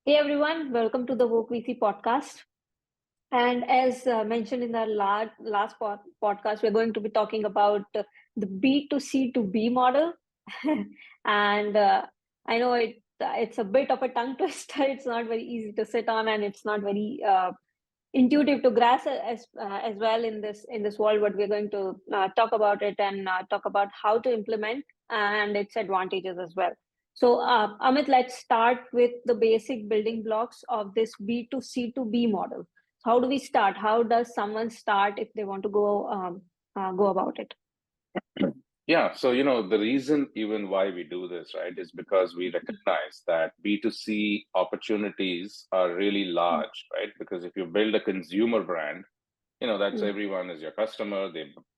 Hey everyone, welcome to the Woke VC podcast. And as mentioned in the last podcast, we're going to be talking about the B2C2B model. and I know it's a bit of a tongue twister. It's not very easy to sit on, and it's not very intuitive to grasp as well in this world. But we're going to talk about it and talk about how to implement and its advantages as well. So, Amit, let's start with the basic building blocks of this B2C2B model. How do we start? How does someone start if they want to go about it? Yeah, so the reason even why we do this, right, is because we recognize that B2C opportunities are really Mm, large, right? Because if you build a consumer brand, that's mm, everyone is your customer.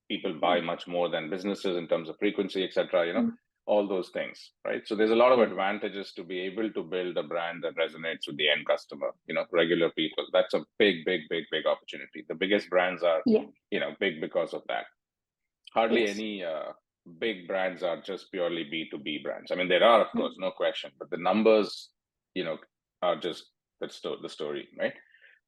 People buy much more than businesses in terms of frequency, etc. mm, All those things, right? So there's a lot of yeah, advantages to be able to build a brand that resonates with the end customer, regular people. That's a big, big, big, big opportunity. The biggest brands are, yeah, big because of that. Hardly yes, any big brands are just purely B2B brands. I mean, there are, of mm, course, no question, but the numbers, you know, are just the story, right?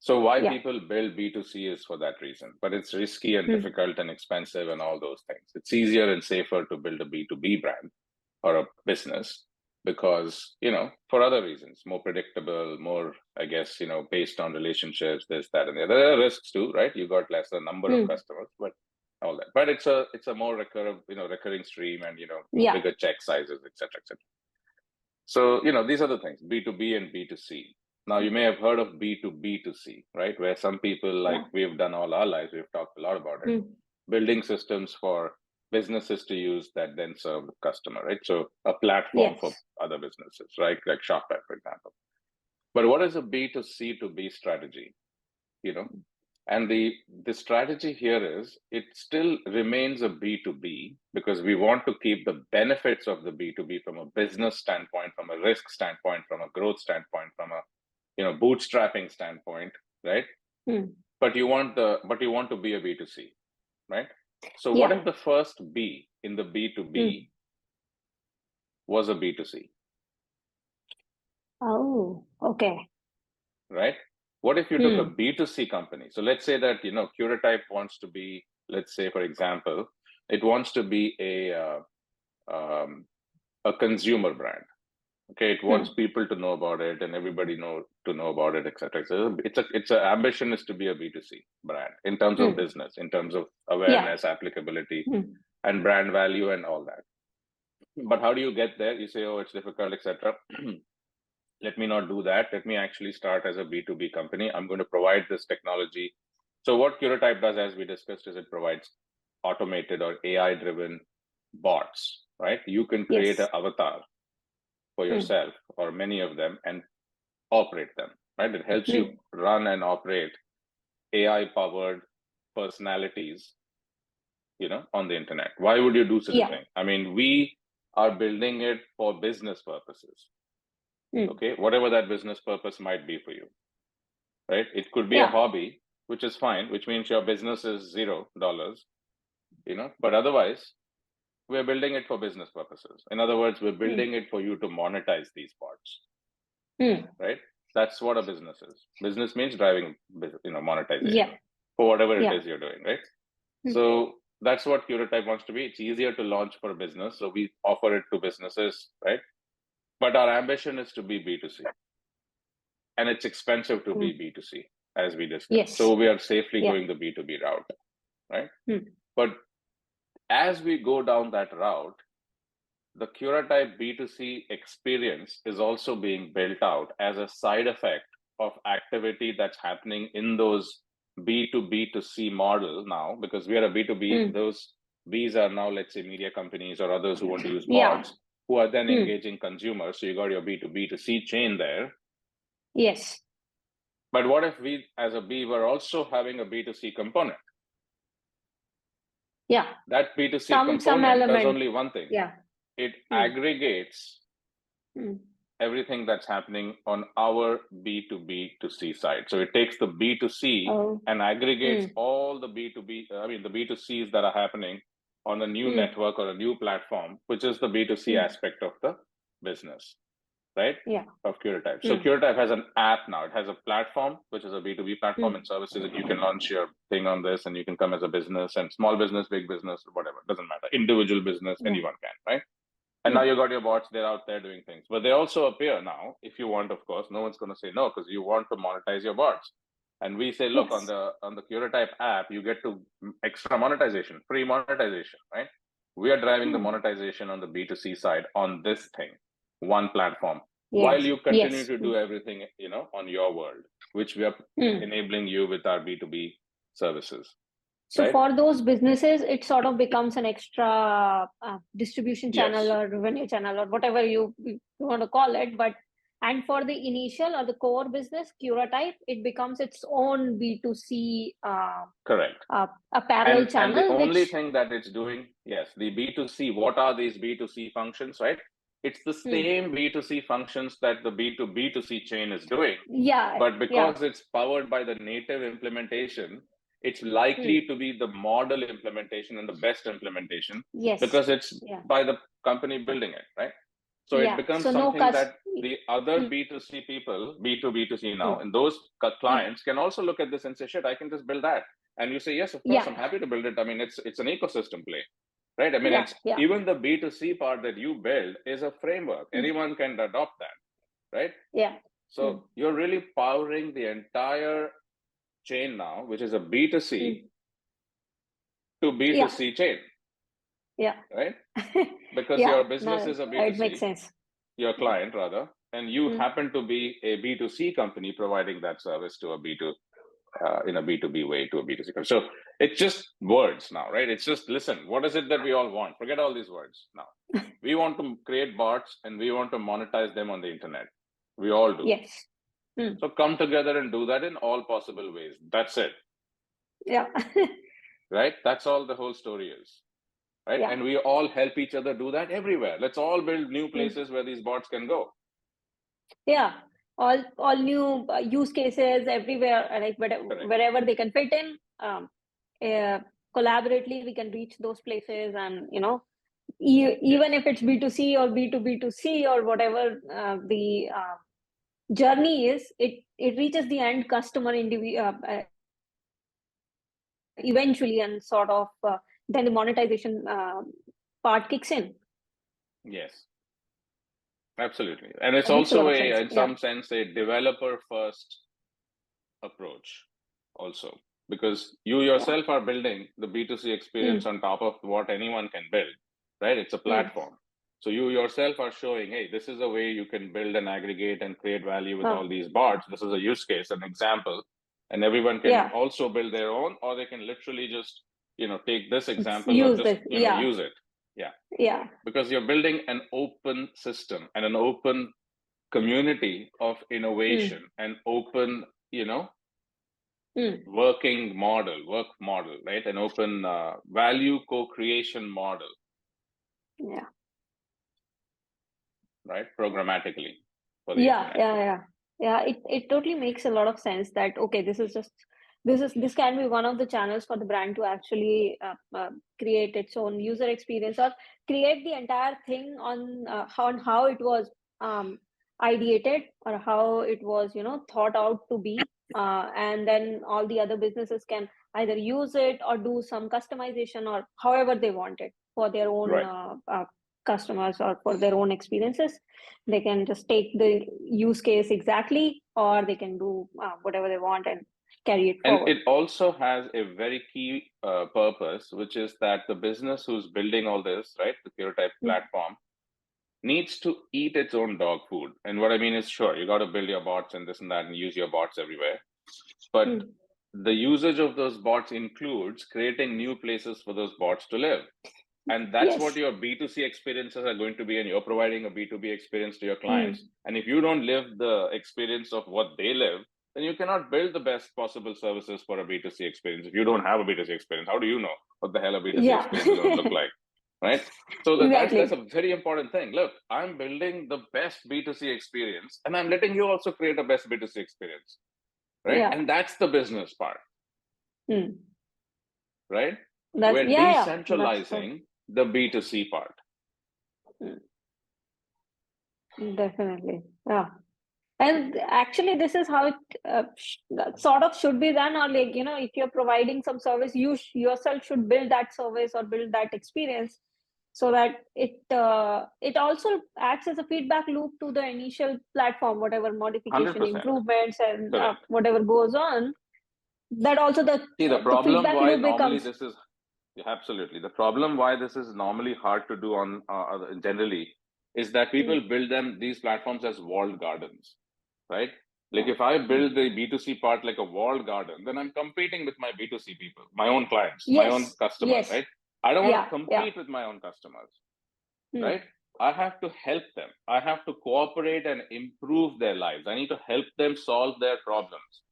So why yeah, people build B2C is for that reason, but it's risky and mm, difficult and expensive and all those things. It's easier and safer to build a B2B brand or a business because, for other reasons, more predictable, more, I guess, based on relationships, this, that, and the other. There are risks too, right? You got lesser number of mm, customers, but all that. But it's a more recurring stream and yeah, bigger check sizes, etc., etc. So these are the things B2B and B2C. Now you may have heard of B2B2C, right? Where some people, like yeah, we've done all our lives, we've talked a lot about it, mm, building systems for businesses to use that then serve the customer, right? So a platform for yes, other businesses, right? Like Shopify, for example. But what is a B2C2B strategy? You know, and the strategy here is it still remains a B2B because we want to keep the benefits of the B2B from a business standpoint, from a risk standpoint, from a growth standpoint, from a bootstrapping standpoint, right? mm, But you want to be a B2C, right? So what yeah, if the first B in the mm. B2B was a B2C, Oh, okay, right? What if you took a mm, B2C company? So let's say that Curatype wants to be, let's say for example, it wants to be a consumer brand. Okay, it wants mm, people to know about it and everybody know about it, etc. So it's a ambition is to be a B2C brand in terms of mm, business, in terms of yeah, awareness, applicability, mm, and brand value and all that. But how do you get there? You say, oh, it's difficult, etc. Let me not do that. Let me actually start as a B2B company. I'm going to provide this technology. So what Curatype does, as we discussed, is it provides automated or AI driven bots, right? You can create an yes, avatar for mm, yourself or many of them and operate them, right? It helps you mm, run and operate AI powered personalities, on the internet. Why would you do such a yeah, thing? I mean, we are building it for business purposes, mm, okay? Whatever that business purpose might be for you, right? It could be a yeah, hobby, which is fine, which means your business is $0, but otherwise, we're building it for business purposes. In other words, we're mm, building it for you to monetize these bots, mm, right? That's what a business is. Business means driving, monetization yeah, for whatever it yeah, is you're doing, right? mm, So that's what Curatype wants to be. It's easier to launch for a business, so we offer it to businesses, right? But our ambition is to be B2C, and it's expensive to be mm, B2C, as we discussed. So yes, we are safely yeah, going the B2B route, right? mm, But as we go down that route, the Curatype B2C experience is also being built out as a side effect of activity that's happening in those B2B2C model now, because we are a B2B, mm, those Bs are now, let's say, media companies or others who want to use yeah, bots, who are then mm, engaging consumers. So you got your B2B2C chain there. yes, But what if we, as a B, were also having a B2C component? yeah, That B2C some component does element, only one thing. yeah, It mm, aggregates mm, everything that's happening on our B2B2C side. So it takes the B2C oh, and aggregates mm, all the the B2Cs that are happening on a new mm, network or a new platform, which is the B2C mm, aspect of the business. right? Yeah. Of Curatype. So Curatype has an app now. It has a platform, which is a B2B platform and services that you can launch your thing on this, and you can come as a business, and small business, big business, whatever, doesn't matter. Individual business, anyone can, right? And now you got your bots, they're out there doing things. But they also appear now, if you want, of course, no one's going to say no, because you want to monetize your bots. And we say, look, Yes. on the Curatype app, you get to extra monetization, free monetization, right? We are driving the monetization on the B2C side on this thing, one platform, while Yes. you continue Yes. to do everything, on your world, which we are enabling you with our B2B services, So right? for those businesses, it sort of becomes an extra distribution channel Yes, or revenue channel or whatever you want to call it. And for the initial or the core business, Curatype, it becomes its own B2C correct. a parallel And the channel, only which thing that it's doing, yes, the B2C, what are these B2C functions, right? It's the same B2C functions that the B2B2C chain is doing, yeah, but yeah, because it's powered by the native implementation, it's likely to be the model implementation and the best implementation yes, because it's yeah, by the company building it, right? So it yeah. becomes So no something cost. that the other B2C people, B2B2C now, Mm, and those mm, clients can also look at this and say, shit, I can just build that. And you say, yes, of course, I'm yeah, happy to build it. I mean, it's an ecosystem play, right? I mean, yeah, it's yeah, even the B2C part that you build is a framework. mm, Anyone can adopt that, right? yeah, So you're really powering the entire chain now, which is a B2C mm, to yeah, B2C chain, yeah, right? Because yeah. your business No, is a it makes B2C, sense. your client rather, and you Mm, happen to be a B2C company providing that service to a B2 in a B2B way to a B2C company. So it's just words now, right? It's just, listen, what is it that we all want? Forget all these words now. We want to create bots and we want to monetize them on the internet. We all do. yes. Mm, So come together and do that in all possible ways. That's it, yeah, right? That's all the whole story is, right? yeah. And we all help each other do that everywhere. Let's all build new Mm. places where these bots can go. Yeah, all new use cases everywhere, like Correct. wherever they can fit in. Uh, Collaboratively, we can reach those places, and even Yes. if it's B2C or B2B2C or whatever the journey is, it reaches the end customer eventually, and sort of then the monetization part kicks in. Yes. Absolutely. And it's That makes a lot also of sense. in Yeah. some sense, a developer first approach also, because you Yeah. yourself are building the B2C experience Mm, on top of what anyone can build, right? It's a mm. platform. So you yourself are showing, hey, this is a way you can build and aggregate and create value with all these bots. This is a use case, an example, and everyone can Yeah. also build their own, or they can literally just, take this example or Use just, this. Yeah. use it. Yeah. Yeah. Because you're building an open system and an open community of Mm, innovation and open, mm. work model, right? An open value co-creation model, Yeah. right? Programmatically for the Yeah. internet. Yeah. Yeah. Yeah. It totally makes a lot of sense that, okay, this can be one of the channels for the brand to actually create its own user experience, or create the entire thing on how it was um, ideated, or how it was thought out to be, and then all the other businesses can either use it or do some customization or however they want it for their own Right. customers or for their own experiences. They can just take the use case exactly, or they can do whatever they want and carry it And forward. it also has a very key purpose, which is that the business who's building all this, right, the Curatype Mm. platform, needs to eat its own dog food. And what I mean is, sure, you got to build your bots and this and that and use your bots everywhere. But Mm. the usage of those bots includes creating new places for those bots to live. And that's what Yes. your B2C experiences are going to be. And you're providing a B2B experience to your Mm. clients. And if you don't live the experience of what they live, then you cannot build the best possible services for a B2C experience. If you don't have a B2C experience, how do you know what the hell a B2C Yeah. experience is going to look like? Right? So that's Exactly. a very important thing. Look, I'm building the best B2C experience, and I'm letting you also create a best B2C experience. Right? Yeah. And that's the business part, Mm. right? That's, We're yeah, yeah. That's so. decentralizing the B2C part. Mm. Definitely. Yeah. And actually, this is how it sort of should be done. Or like, if you're providing some service, you yourself should build that service or build that experience, so that it also acts as a feedback loop to the initial platform, whatever modification, 100%. improvements, and Correct. whatever goes on. That also See, the the problem feedback why loop normally becomes. this is absolutely the problem why this is normally hard to do on generally is that Mm, people build these platforms as walled gardens, right? Like yeah. if I Mm. build the B2C part like a walled garden, then I'm competing with my B2C people, my own clients, my own Yes. customers, Yes. right? I don't want to Yeah. Yeah. compete with my own customers, Mm, right? I have to help them. I have to cooperate and improve their lives. I need to help them solve their problems,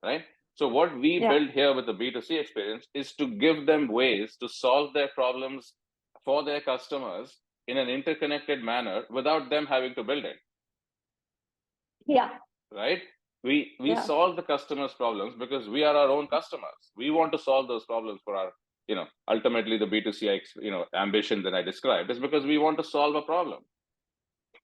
right? So what we yeah. build here with the B2C experience is to give them ways to solve their problems for their customers in an interconnected manner without them having to build it, Yeah. right? We Yeah. solve the customers' problems because we are our own customers. We want to solve those problems for our, ultimately the B2C, ambition that I described is because we want to solve a problem,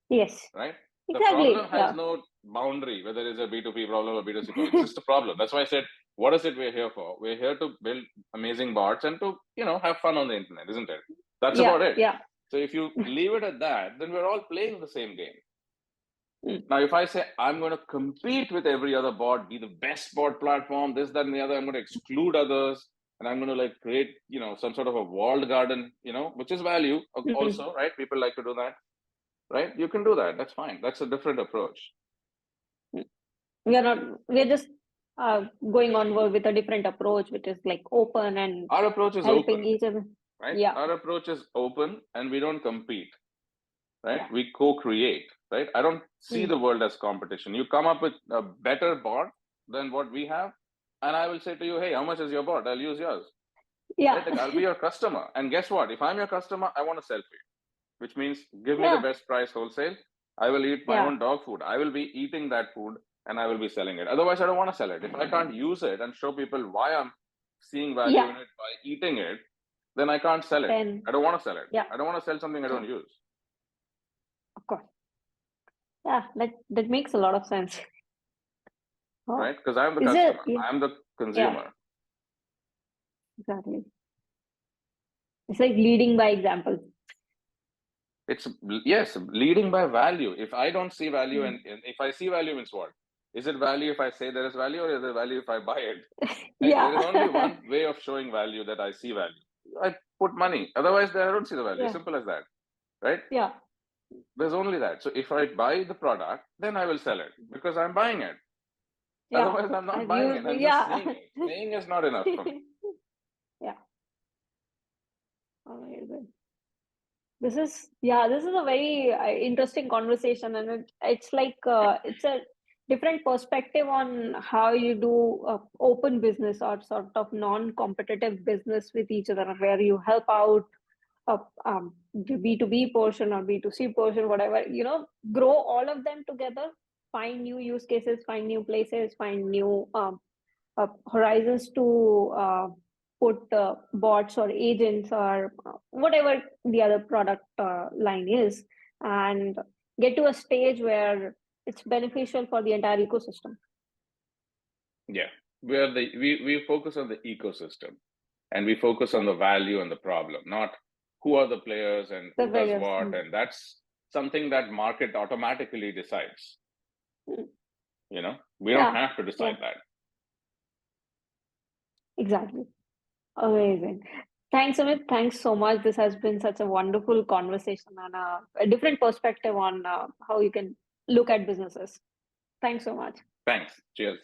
Yes. right? The problem Exactly. has Yeah. no boundary, whether it's a B2B problem or B2C problem. It's just a problem. That's why I said, what is it we're here for? We're here to build amazing bots and to, have fun on the internet, isn't it? That's Yeah. about it. Yeah. So if you leave it at that, then we're all playing the same game. Mm. Now, if I say I'm going to compete with every other bot, be the best bot platform, this, that, and the other, I'm going to exclude others, and I'm going to like create, some sort of a walled garden, which is value Mm. also, right? People like to do that, right? You can do that. That's fine. That's a different approach. We are not. We are just going onward with a different approach, which is like open and Our approach is helping open, each other. right? Yeah. Our approach is open and we don't compete, right? Yeah. We co-create, right? I don't see Mm. the world as competition. You come up with a better bot than what we have, and I will say to you, hey, how much is your bot? I'll use yours, right? Yeah. Like I'll be your customer. And guess what? If I'm your customer, I want to sell for you, which means give me the Yeah. best price wholesale. I will eat my Yeah. own dog food. I will be eating that food and I will be selling it. Otherwise, I don't want to sell it. If I can't use it and show people why I'm seeing value Yeah. in it by eating it, then I can't sell it. Then. I don't want to sell it. Yeah. I don't want to sell something I Yeah. don't use. Of course. Yeah. That makes a lot of sense. Oh. Right? Because I'm the Is it? customer. Yeah. I'm the Yeah. consumer. Exactly. It's like leading by example. It's yes, leading by value. If I don't see value Mm. and if I see value means what? Is it value if I say there is value, or is it value if I buy it? Right? There is only Yeah. one way of showing value that I see value. I put money. Otherwise, I don't see the value. Yeah. Simple as that. Right? Yeah. There's only that. So if I buy the product, then I will sell it because I'm buying it. Yeah. Otherwise, I'm not I've buying used. it. I'm just Yeah. seeing it. Saying is not enough for me. Yeah. Amazing. This is a very interesting conversation, and it's like it's a different perspective on how you do open business or sort of non-competitive business with each other, where you help out the B2B portion or B2C portion, whatever, grow all of them together, find new use cases, find new places, find new horizons to put bots or agents or whatever the other product line is, and get to a stage where it's beneficial for the entire ecosystem. Yeah. We focus on the ecosystem and we focus on Yeah, the value and the problem, not who are the players and the who does biggest. what. And that's something that market automatically decides. We don't Yeah, have to yeah, decide that. exactly. Amazing. Thanks, Amit. Thanks so much. This has been such a wonderful conversation and a different perspective on how you can look at businesses. Thanks so much. Thanks. Cheers.